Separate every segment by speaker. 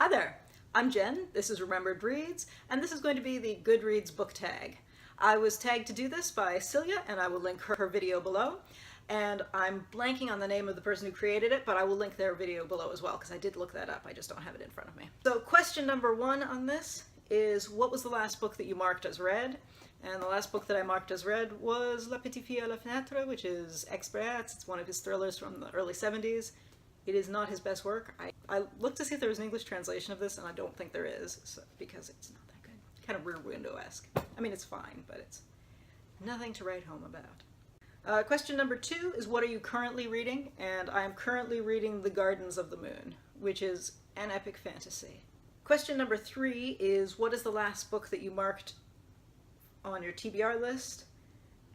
Speaker 1: Hi there, I'm Jen, this is Remembered Reads, and this is going to be the Goodreads book tag. I was tagged to do this by Celia, and I will link her video below. And I'm blanking on the name of the person who created it, but I will link their video below as well, because I did look that up, I just don't have it in front of me. So question number 1 on this is, what was the last book that you marked as read? And the last book that I marked as read was La Petite Fille à la Fenêtre, which is Experts. It's one of his thrillers from the early 70s. It is not his best work. I looked to see if there was an English translation of this, and I don't think there is, because it's not that good. Kind of Rear Window-esque. I mean, it's fine, but it's nothing to write home about. Question number 2 is, what are you currently reading? And I am currently reading The Gardens of the Moon, which is an epic fantasy. Question number 3 is, what is the last book that you marked on your TBR list?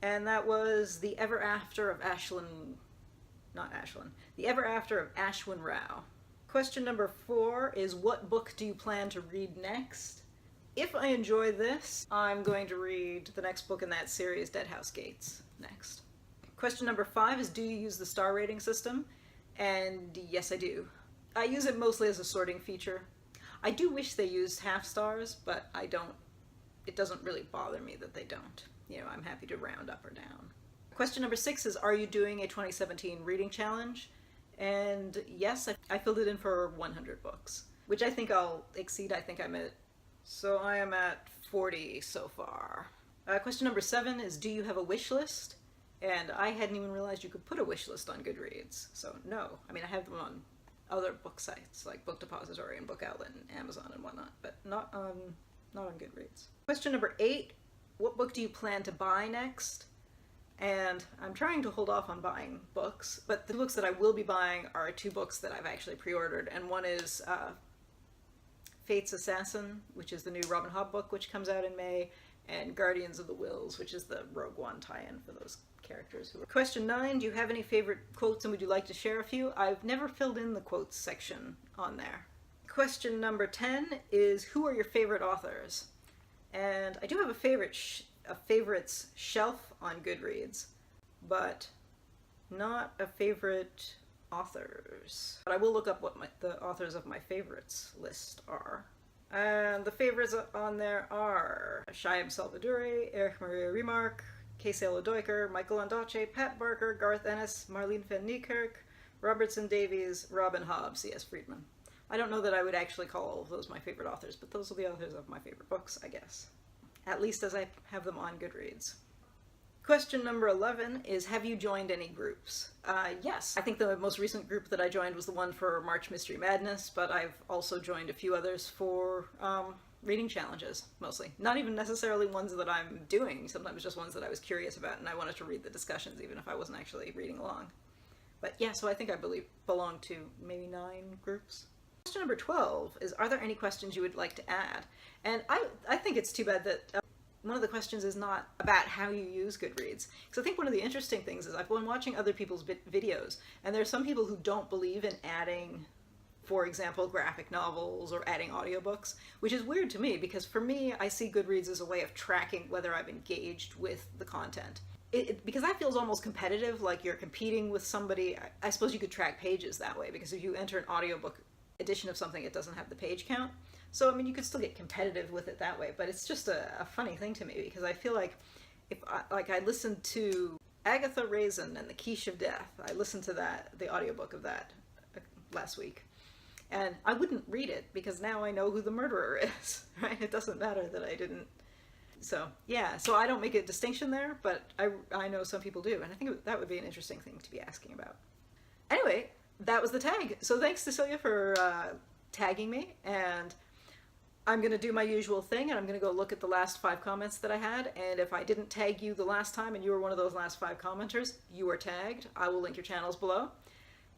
Speaker 1: And that was The Ever After of The Ever After of Ashwin Rao. Question number 4 is, what book do you plan to read next? If I enjoy this, I'm going to read the next book in that series, Dead House Gates, next. Question number 5 is, do you use the star rating system? And yes, I do. I use it mostly as a sorting feature. I do wish they used half stars, but I don't. It doesn't really bother me that they don't. You know, I'm happy to round up or down. Question number 6 is, are you doing a 2017 reading challenge? And yes, I filled it in for 100 books, which I think I'll exceed. I think I'm at, so I am at 40 so far. Question number 7 is, do you have a wish list? And I hadn't even realized you could put a wish list on Goodreads, so no. I mean, I have them on other book sites like Book Depository and Book Outlet and Amazon and whatnot, but not on Goodreads. Question number 8, what book do you plan to buy next? And I'm trying to hold off on buying books, but the books that I will be buying are 2 books that I've actually pre-ordered, and one is Fate's Assassin, which is the new Robin Hobb book, which comes out in May, and Guardians of the Wills, which is the Rogue One tie-in for those characters. Question 9, do you have any favorite quotes and would you like to share a few? I've never filled in the quotes section on there. Question number 10 is, who are your favorite authors? And I do have a favorites shelf on Goodreads, but not a favorite authors. But I will look up what the authors of my favorites list are. And the favorites on there are Chaim Salvadori, Erich Maria Remarque, Casey Ledoiker, Michael Ondaatje, Pat Barker, Garth Ennis, Marlene Van Niekerk, Robertson Davies, Robin Hobb, C.S. Friedman. I don't know that I would actually call all of those my favorite authors, but those are the authors of my favorite books, I guess. At least as I have them on Goodreads. Question number 11 is, have you joined any groups? Yes. I think the most recent group that I joined was the one for March Mystery Madness, but I've also joined a few others for reading challenges, mostly. Not even necessarily ones that I'm doing, sometimes just ones that I was curious about and I wanted to read the discussions even if I wasn't actually reading along. But yeah, so I think I belong to maybe 9 groups. Question number 12 is, are there any questions you would like to add? And I think it's too bad that one of the questions is not about how you use Goodreads. Because I think one of the interesting things is I've been watching other people's videos, and there are some people who don't believe in adding, for example, graphic novels or adding audiobooks, which is weird to me because for me, I see Goodreads as a way of tracking whether I've engaged with the content. Because that feels almost competitive, like you're competing with somebody. I suppose you could track pages that way, because if you enter an audiobook edition of something, it doesn't have the page count. So, I mean, you could still get competitive with it that way, but it's just a funny thing to me, because I feel like if I listened to Agatha Raisin and the Quiche of Death, I listened to the audiobook of that last week, and I wouldn't read it because now I know who the murderer is, right? It doesn't matter that I didn't. So, yeah, so I don't make a distinction there, but I know some people do, and I think that would be an interesting thing to be asking about. Anyway, that was the tag. So thanks to Celia for tagging me, and I'm going to do my usual thing, and I'm going to go look at the last 5 comments that I had, and if I didn't tag you the last time and you were one of those last 5 commenters, you are tagged. I will link your channels below.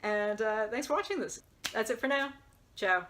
Speaker 1: And thanks for watching this. That's it for now. Ciao.